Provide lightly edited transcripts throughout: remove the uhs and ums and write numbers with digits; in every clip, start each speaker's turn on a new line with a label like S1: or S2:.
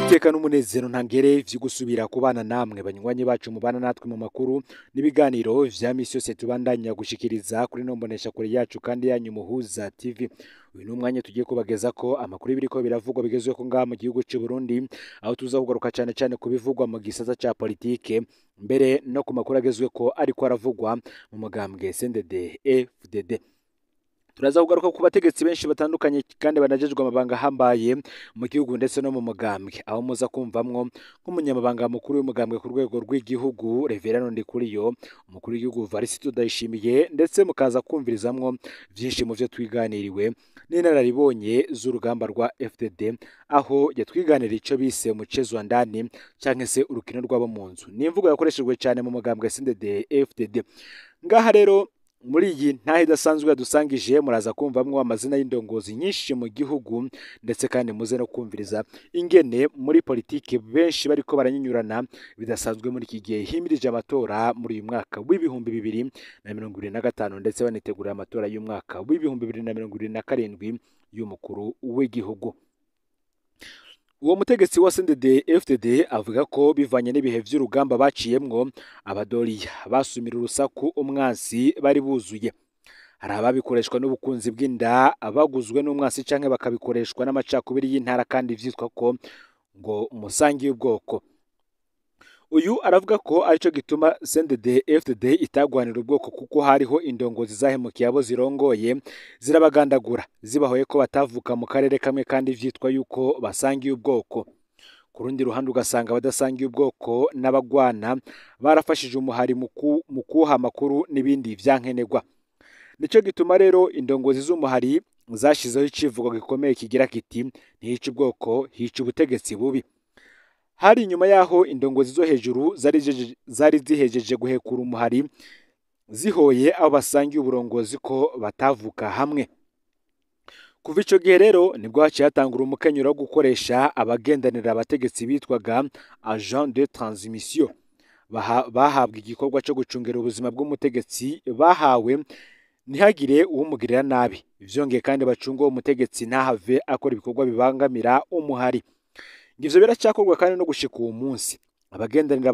S1: iteka n'umunezero ntangere vyo gusubira kubana namwe banywanyi bacu mubana natwe mu makuru n'ibiganiro vya misi yose tubandanya gushikiriza kuri nombonesha kure yacu kandi yanyu Muhuza TV. Uyu n'umwanya tugiye kubageza ko amakuru biriko biravugwa bigezweho ngaha mu gihugu cy'u Burundi, aho tuza kugaruka cyane ku bivugwa mu gisata ca politike, mbere no ku makuru agezweko ariko aravugwa mu mugambwe CNDD-FDD. Turaza kugaruka ku bategetsi benshi batandukanye kandi banajejwe amabanga hambaye mu gihugu ndetse no mu mugambwe, aho muza kumvamwo nk'umunyamabanga mukuru w'umugambwe ku rwego rw'igihugu Reverend Ndikuriyo, umukuru w'igihugu Varisito Ndayishimiye, ndetse mukaza kumvirizamwo byinshi mu byo twiganiriwe n'inararibonye z'urugamba rwa FDD, aho yatwiganira ico bise umucezo wa ndani canke se urukino rwabo mu nzu. Ni imvugo yakoreshejwe cyane mu mugambwe CNDD-FDD. Ngaha rero muri iyi ntahe idasanzwe yadusangije muraza kumvamwo amazina y'indongozi nyinshi mu gihugu, ndetse kandi muze no kumviriza ingene muri politike benshi bariko baranyinyurana bidasanzwe muri iki gihe himirije amatora muri uyu mwaka w'ibihumbi 2025, ndetse banitegurira amatora y'umwaka w'ibihumbi 2027 y'umukuru w'igihugu. Uwo mutegetsi wa CNDD-FDD avuga ko bivanye n'ibihe vy'urugamba baciyemwo, abadoriya basumira urusaku umwansi bari buzuye. Hari ababikoreshwa n'ubukunzi bw'inda, abaguzwe n'umwansi canke bakabikoreshwa n'amacakubiri y'intara kandi vyitwa ko ngo umusangi w'ubwoko. Uyu aravuga ko arico gituma CNDD-FDD itagwanira ubwoko, kuko hariho indongozi zahemukiye abo zirongoye zirabagandagura zibahoye ko batavuka mu karere kamwe kandi vyitwa yuko basangiye ubwoko. Ku rundi ruhande ugasanga badasangiye ubwoko n'abagwana barafashije umuhari mu kuha amakuru n'ibindi vyankenerwa. Nico gituma rero indongozi z'umuhari zashizeho icivugo gikomeye kigira kiti ntihica ubwoko hica ubutegetsi bubi. Hari inyuma yaho indongozi zo hejuru zari zihejeje guhekura umuhari zihoye abo basangiye uburongozi ko batavuka hamwe. Kuva ico gihe rero nibwo haciye hatangura umukenyero wo gukoresha abagendanira abategetsi bitwaga agent de transmission, bahabwa igikorwa cyo gucungera ubuzima bw'umutegetsi bahawe ntihagire uwumugirira nabi. Vyongeye kandi bacunga uwo mutegetsi ntahave akora ibikorwa bibangamira umuhari. Ngivyo biracyakorwa kandi no gushika uwo munsi. Abagendanira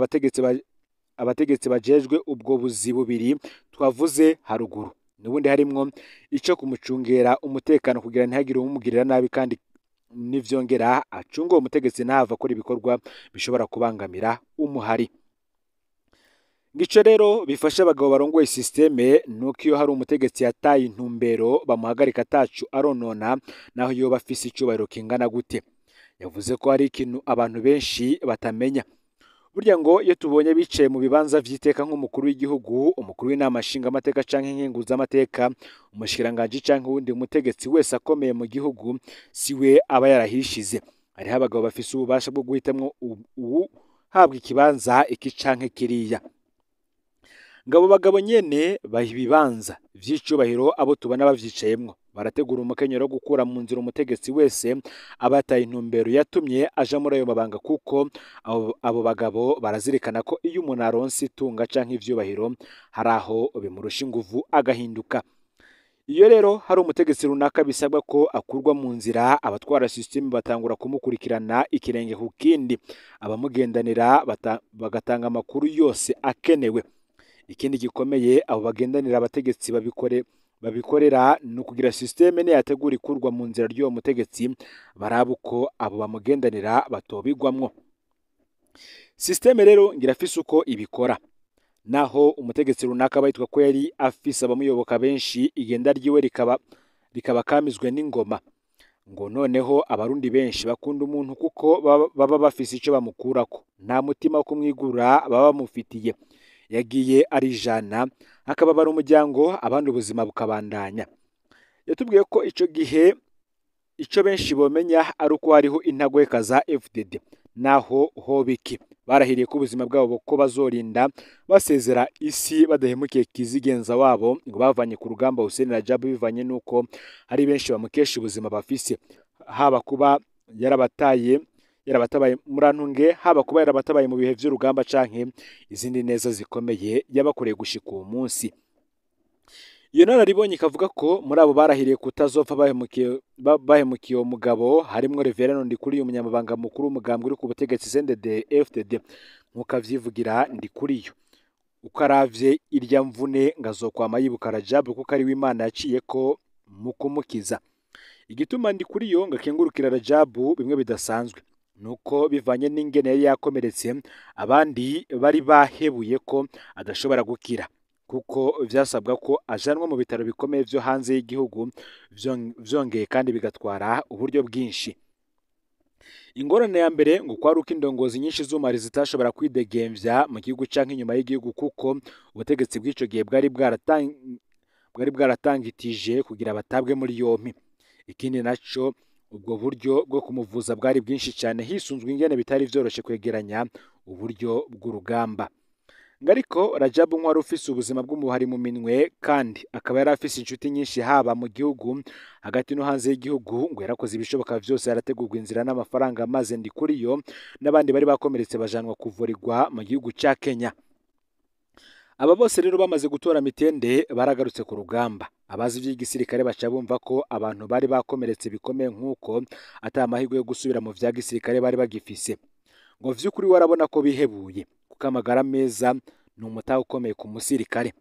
S1: abategetsi bajejwe ubwo buzi bubiri twavuze haruguru, n'ubundi harimwo ico kumucungera umutekano kugira ntihagire uwumugirira nabi, kandi nivyongera acunga uwo mutegetsi ntahava akora ibikorwa bishobora kubangamira umuhari. Ngico rero bifasha abagabo barongoye systeme, nuko iyo hari umutegetsi yataye intumbero bamuhagarika atacu aronona, naho yoba afise icubahiro kingana gute. Yavuze ko hari ikintu abantu benshi batamenya. Burya ngo iyo tubonye bicaye mu bibanza vy'iteka nk'umukuru w'igihugu, umukuru w'inama nshingamateka canke nkenguzamateka, umushikiranganji canke uwundi mutegetsi wese akomeye mu gihugu, siwe aba yarahishize. Hariho abagabo bafise ububasha bwo guhitamwo uwuhabwa ikibanza iki canke kiriya. Ngabo bagabo nyene baha ibibanza vy'icubahiro abo tubona bavyicayemwo, barategura umukenyero wo gukura mu nzira umutegetsi wese abataye intumbero yatumye aja muri ayo mabanga, kuko abo bagabo barazirikana ko iyo umuntu aronse itunga canke ivyubahiro hari aho bimurusha inguvu agahinduka. Iyo rero hari umutegetsi runaka bisabwa ko akurwa mu nzira, abatwara system batangura kumukurikirana ikirenge ku kindi, abamugendanira bagatanga amakuru yose akenewe. Ikindi gikomeye abo bagendanira abategetsi babikorera ni ukugira systeme niyategura ikurwa mu nzira ry'uwo mutegetsi baraba uko abo bamugendanira batobigwamwo. Systeme rero ngira afise uko ibikora. Naho umutegetsi runaka bayitwa ko yari afise abamuyoboka benshi, igenda ryiwe rikaba kamizwe n'ingoma. Ngo noneho abarundi benshi bakunda umuntu kuko baba bafise ico bamukurako, nta mutima wo kumwigura baba bamufitiye. Yagiye arijana akababara umuryango, abandi ubuzima bukabandanya. Yatubwiye ko ico gihe ico benshi bomenya ari uko hariho intagweka za FDD, naho hobiki barahiriye ko ubuzima bwabo ko bazorinda basezera isi badahemukiye kizigenza wabo ngo bavanye ku rugamba Hussein Rajab, bivanye nuko hari benshi bamukesha ubuzima bafise, haba kuba yarabatabaye murantunge, haba kuba yarabatabaye mu bihe vy'urugamba canke izindi neza zikomeye yabakoreye gushika uwo munsi. iyo nararibonye ikavuga ko muri abo barahiriye kutazopfa bahemukiye uwo mugabo harimwo Reverend Ndikuriyo umunyamabanga mukuru w'umugambwe uri ku butegetsi CNDD-FDD nk'uko avyivugira Ndikuriyo uko aravye irya mvune ngazokwama yibuka Rajab kuko ari w'Imana yaciye ko mu kumukiza. Igituma Ndikuriyo ngakengurukira Rajab bimwe bidasanzwe nuko bivanye n'ingene yari yakomeretse abandi bari bahebuye ko adashobora gukira kuko vyasabwa ko ajanwa mu bitaro bikomeye vyo hanze y'igihugu vyongeye kandi bigatwara uburyo bwinshi. Ingorane ya mbere ngo kwari uko indongozi nyinshi z'umari zitashobora kwidegemvya mu gihugu canke inyuma y'igihugu kuko ubutegetsi bw'ico gihe bwari bwaratangitije kugira batabwe muri yompi. Ikindi naco ubwo buryo bwo kumuvuza bwari bwinshi cyane hisunzwe ingene bitari vyoroshe kwegeranya uburyo bw'urugamba. Ngariko Rajab nk'uwari ufise ubuzima bw'umuhari mu minwe kandi akaba yari afise inshuti nyinshi haba mu gihugu hagati no hanze y'igihugu ngo yarakoze ibishoboka vyose yarategurwa inzira n'amafaranga maze Ndikuriyo n'abandi bari bakomeretse bajanwa kuvurirwa mu gihugu ca Kenya. Aba bose rero bamaze gutora mitende baragarutse ku rugamba. Abazi vy'igisirikare baca bumva ko abantu bari bakomeretse bikomeye nk'uko ata amahirwe yo gusubira mu vya gisirikare bari bagifise. Ngo vy'ukuri warabona ko bihebuye kuko amagara meza ni umutahe ukomeye ku musirikare.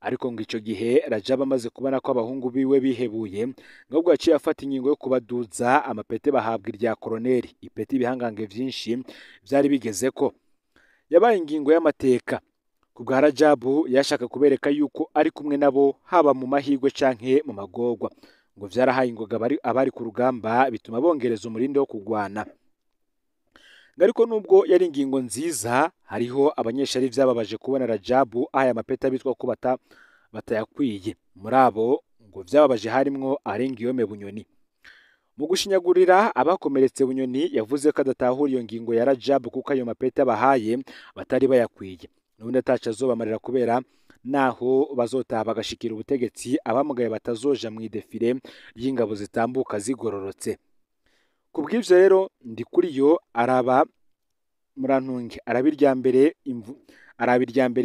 S1: Ariko ngo ico gihe Rajab amaze kubona ko abahungu biwe bihebuye ngubwo yaciye afata ingingo yo kubaduza amapete bahabwa irya koroneri, ipeti ibihangange vyinshi vyari bigezeko. Yabaye ingingo y'amateka. Ku bwa Rajab yashaka kubereka yuko ari kumwe nabo haba mu mahirwe canke mu magorwa. Ngo vyarahaye ingoga abari ku rugamba bituma bongereza umurindi wo kugwana. Ngariko nubwo yari ingingo nziza hariho abanyeshari vyababaje kubona Rajab aya mapeta bitwa ko batayakwiye. Muri abo ngo vyababaje harimwo Arengiyome Bunyoni. Mu gushinyagurira abakomeretse Bunyoni yavuze ko adatahura iyo ngingo ya Rajab kuko ayo mapeta bahaye batari bayakwiye. Nubundi ataca azobamarira kubera naho bazotaha bagashikira ubutegetsi abamugaye batazoja mu idefire y'ingabo zitambuka zigororotse. Kubw'ivyo rero Ndikuriyo araba murantunge arabirya mbere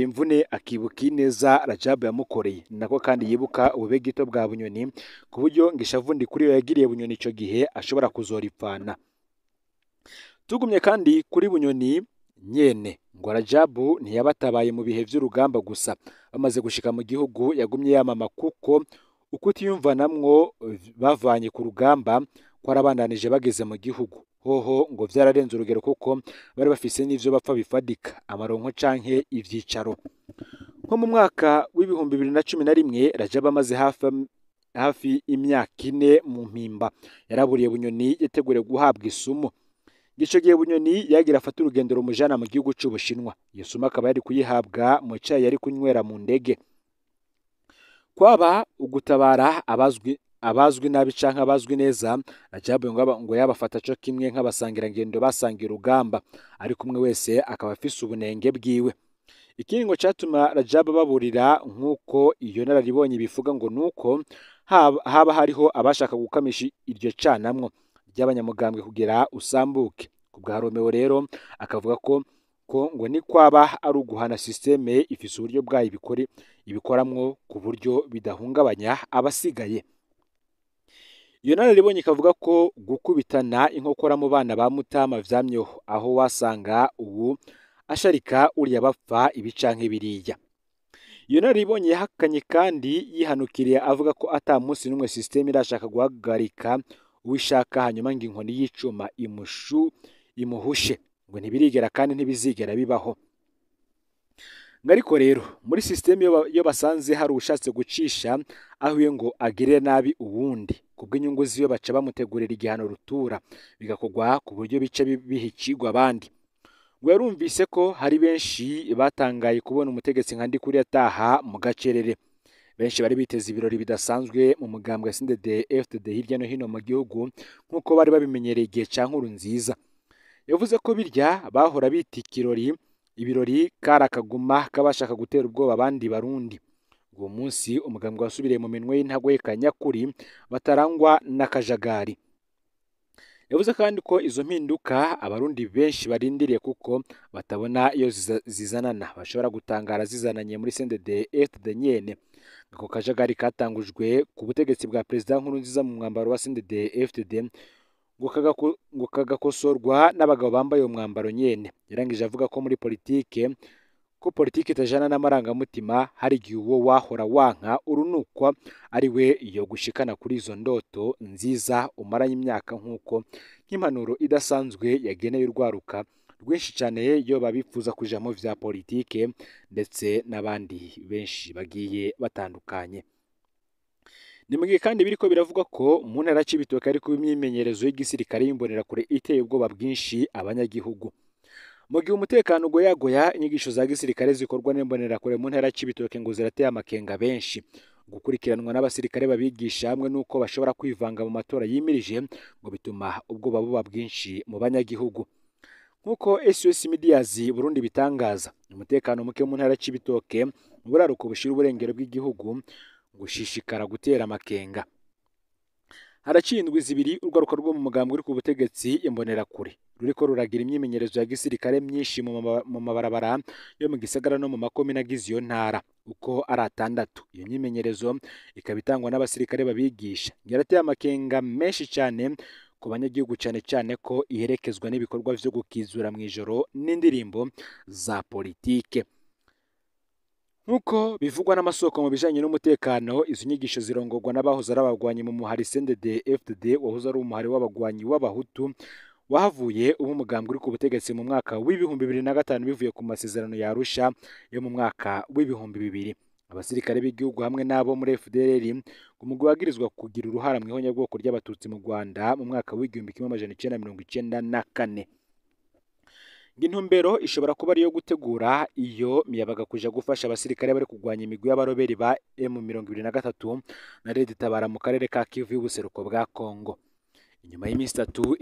S1: imvune akibuka ineza Rajab yamukoreye. Nako kandi yibuka ubube gito bwa Bunyoni ku buryo ngishavu Ndikuriyo yagiriye Bunyoni ico gihe ashobora kuzoripfana. Tugumye kandi kuri Bunyoni nyene ngo Rajab ntiyabatabaye mu bihe vy'urugamba gusa. Bamaze gushika mu gihugu yagumye yamama kuko ukutiyumvanamwo bavanye ku rugamba ko arabandanije bageze mu gihugu. Hoho ngo vyararenze urugero kuko bari bafise n'ivyo bapfa bifadika amaronko canke ivyicaro. Nko mu mwaka w'ibihumbi 2011 Rajab amaze hafi imyaka 4 mu mpimba yaraburiye Bunyoni yateguriye guhabwa isumo. Gico gihe Bunyoni yagira afata urugendo rumujana mu gihugu c'Ubushinwa. Iyo sumo akaba yari kuyihabwa mu cayi yari kunywera mu ndege. Kwaba ugutabara abazwi nabi canke abazwi neza Rajab ngo yabafata co kimwe nk'abasangira ngendo basangira urugamba ariko umwe wese akaba afise ubunenge bwiwe. Ikindi ngo catuma Rajab baburira nk'uko iyo nararibonye bivuga ngo nuko haba hariho abashaka gukamisha iryo canamwo ry'abanyamugambwe kugira usambuke. Ku bwa Romeo rero akavuga ko ngo ni kwaba ari uguhana systeme ifise uburyo bwayo ibikoramwo ku buryo bidahungabanya abasigaye. Iyo nararibonye ikavuga ko gukubitana inkokora mu bana ba Mutama vyamyeho aho wasanga ubu asharika uriya bapfa ibicanke biriya. Iyo nararibonye yahakanye kandi yihanukiriye avuga ko ata munsi n'umwe systeme irashaka guhagarika uwishaka hanyuma ngo inkoni y'icuma imuhushe ngo ntibirigera kandi ntibizigera bibaho. Ngariko rero muri systeme yo basanze hari ushatse gucisha ahuye ngo agire nabi uwundi kubw'inyungu ziyo baca bamutegurira igihano rutura bigakogwa ku buryo bice bihicigwa abandi. Ngo yarumvise ko hari benshi batangaye kubona umutegetsi nka Ndikuriyo ataha mu gacerere. Benshi bari biteze ibirori bidasanzwe mu mugambwe CNDD-FDD hirya no hino mu gihugu nk'uko bari babimenyereye igihe ca Nkurunziza. Yavuze ko birya bahora bita ibirori kari akaguma kabashaka gutera ubwoba abandi barundi. Uwo munsi umugambwe wasubiriye mu minwe y'intagweka nyakuri batarangwa n'akajagari. Yavuze kandi ko izo mpinduka abarundi benshi barindiriye kuko batabona iyo zizanana bashobora gutangara zizananye muri CNDD-FDD nyene. ako kajagari katangujwe ku butegetsi bwa Perezida Nkurunziza mu mwambaro wa CNDD-FDD ngo kagakosorwa n'abagabo bambaye uwo mwambaro nyene. Yarangije avuga ko muri politike itajana n'amarangamutima, hari igihe uwo wahora wanka urunukwa ari we yo gushikana kuri izo ndoto nziza umaranye imyaka, nk'impanuro idasanzwe yageneye urwaruka rwinshi cyane iyo babifuza kuja mu vya politike ndetse n'abandi benshi bagiye batandukanye. Ni mu gihe kandi biriko biravuga ko mu ntara y'Ibitoke ari kuba imyimenyerezo y'igisirikare y'imbonerakure iteye ubwoba bwinshi abanyagihugu. Mu gihe umutekano ugoyagoya, inyigisho za gisirikare zikorwa n'imbonerakure mu ntara y'Ibitoke ngo zirateye amakenga benshi. Gukurikiranwa n'abasirikare babigisha hamwe n'uko bashobora kwivanga mu matora yimirije ngo bituma ubwoba buba bwinshi mu banyagihugu. Nk'uko SOS Medias Burundi bitangaza, umutekano muke mu ntara y'Ibitoke buraruko bushira uburengero bw'igihugu gushishikara gutera amakenga. Haraciye indwi zibiri urwaruka rwo mu mugambwe uri ku butegetsi imbonerakure ruriko ruragira imyimenyerezo ya gisirikare myinshi mu mabarabara yo mu gisagara no mu makomine agize iyo ntara uko ari 6. Iyo myimenyerezo ikaba itangwa n'abasirikare babigisha, yarateye amakenga menshi cyane ku banyagihugu, cyane ko iherekezwa n'ibikorwa vyo gukizura mu ijoro n'indirimbo za politike. Nk'uko bivugwa n'amasoko mu bijanye n'umutekano, izo nyigisho zirongorwa n'abahoze ari abagwanyi mu muhari CNDD-FDD wahoze ari umuhari w'abagwanyi w'abahutu wahavuye ubu umugambwe uri ku butegetsi mu mwaka w'ibihumbi 2005 bivuye ku masezerano ya Arusha yo mu mwaka w'ibihumbi 2000. Abasirikare b'igihugu hamwe n'abo muri FDLR umugwi wagirizwa kugira uruhara mu ihonyabwoko ry'abatutsi mu Rwanda mu mwaka w'1994. Intumbero ishobora kuba ariyo gutegura iyo miyabaga kuja gufasha abasirikare bari kugwanya imigwi y'abaroberi ba M23 na Red Tabara mu karere ka Kivu y'ubuseruko bwa Kongo. Inyuma y'iminsi 3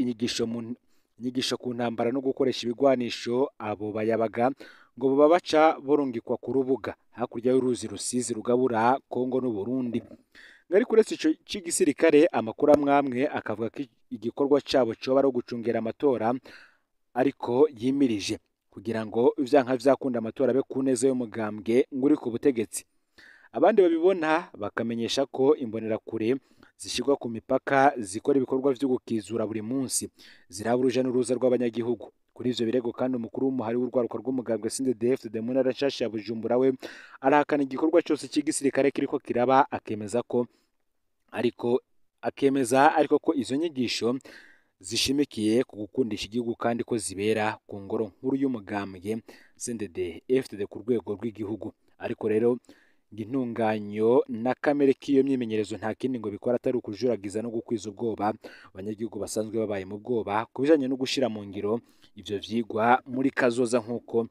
S1: inyigisho ku ntambara no gukoresha ibigwanisho, abo bayabaga ngo babaca borungikwa ku rubuga hakurya y'uruzi Rusizi rugabura Kongo n'u Burundi. Ngari kuretse ico c'igisirikare, amakuru amwamwe akavuga ko igikorwa cabo coba ari gucungera amatora ariko yimirije kugira ngo ivyanka vyakunda amatora be kuneza y'umugambwe nguri ku butegetsi. Abandi babibona bakamenyesha ko imbonerakure zishirwa ku mipaka zikora ibikorwa vyo gukizura buri munsi, ziraburuja n'uruza rw'abanyagihugu. Kuri ivyo birego kandi umukuru w'umuhari w'urwaruka rw'umugambwe CNDD-FDD mu ntara nshasha ya Bujumbura we arahakana igikorwa cyose cy'igisirikare kiriko kiraba, akemeza ariko ko izo nyigisho zishimikiye ku gukundisha igihugu kandi ko zibera ku ngoro nkuru y'umugambwe CNDD-FDD ku rwego rw'igihugu. Ariko rero intunganyo na kamere k'iyo myimenyerezo nta kindi ngo bikora atari ukujuragiza no gukwiza ubwoba abanyagihugu basanzwe babaye mu bwoba kubijanye no gushira mu ngiro ivyo vyigwa muri kazoza, nk'uko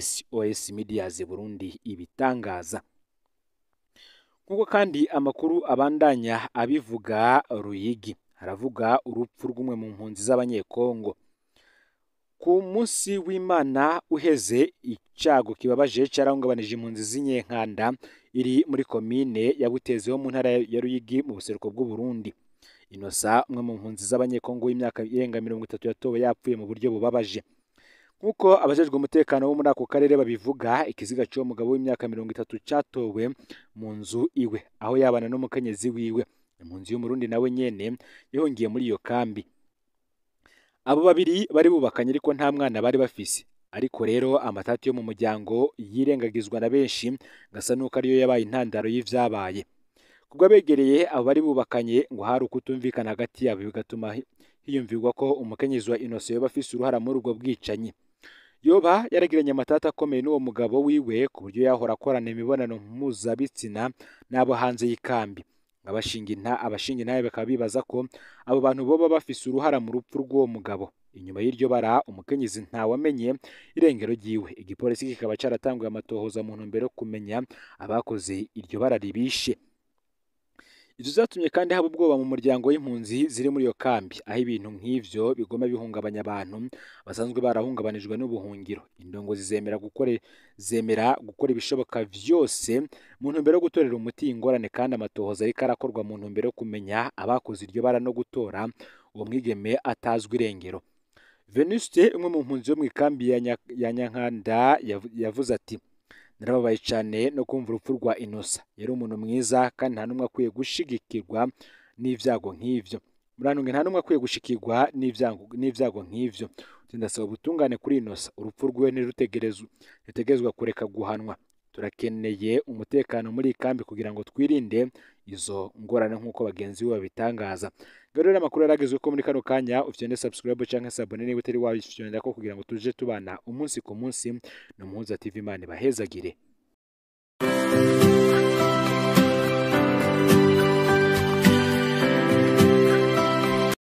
S1: SOS Medias Burundi ibitangaza. Nk'uko kandi amakuru abandanya abivuga, Ruyigi haravuga urupfu rw'umwe mu mpunzi z'abanyekongo. Ku munsi w'Imana uheze, icago kibabaje carahungabanije impunzi z'inyenkanda iri muri komine ya Butezi ho mu ntara ya Ruyigi mu buseruko bw'u Burundi. Inosa, umwe mu mpunzi z'abanyekongo w'imyaka irenga 30 yatowe yapfuye mu buryo bubabaje. Nk'uko abajejwe umutekano wo muri ako karere babivuga, ikiziga cy'uwo mugabo w'imyaka 30 catowe mu nzu iwe aho yabana n'umukenyezi wiwe. Impunzi y'umurundi nawe nyene yahungiye muri iyo kambi. Abo babiri bari bubakanye ariko nta mwana bari bafise. Ariko rero amatati yo mu muryango yirengagizwa na benshi ngasa nuko ariyo yabaye intandaro y'ivyabaye. Kubwo abegereye abo bari bubakanye ngo hari ukutumvikana hagati yabo, bigatuma hiyumvirwa ko umukenyezi wa Innocent yoba afise uruhara muri ubwo bwicanyi. Yoba yaragiranye amatati akomeye n'uwo mugabo wiwe ku buryo yahora akorana imibonano mpuzabitsina n'abo hanze y'ikambi. Abashinga intahe bakaba bibaza ko abo bantu boba bafise uruhara mu rupfu rw'uwo mugabo. Inyuma y'iryo bara umukenyezi ntawamenye irengero ryiwe. Igipolisi kikaba caratanguye amatohoza mu ntumbero yo kumenya abakoze iryo bara ribishe. Ivyo zatumye kandi haba ubwoba mu muryango w'impunzi ziri muri iyo kambi, aho ibintu nk'ivyo bigoma bihungabanya abantu basanzwe barahungabanijwe n'ubuhungiro. Indongozi zemera gukora ibishoboka vyose mu ntumbero yo gutorera umuti ingorane, kandi amatohoza ariko arakorwa mu ntumbero yo kumenya abakoze iryo bara no gutora uwo mwigeme atazwi irengero. Venuste, umwe mu mpunzi yo mu ikambi ya Nyankanda, yavuze ati: narababaye cyane no kumva urupfu rwa Innocent. Yari umuntu mwiza kandi nta numwe akwiye gushigikirwa n'ivyago nk'ivyo. Murantunge nta numwe akwiye gushikirwa n'ivyago nk'ivyo. Ndasaba ubutungane kuri Innocent. Urupfu rwiwe ntirutegerezwa kureka guhanwa. Turakeneye umutekano muri ikambi kugira ngo twirinde izo ngorane nk'uko bagenzi be babitangaza. Rero amakuru yaragezwe ko muri kano kanya ufite subscribe cyangwa se abone niba utari wabifite ko kugira ngo tuje tubana umunsi ku munsi no Muhuza TV. Imana bahezagire.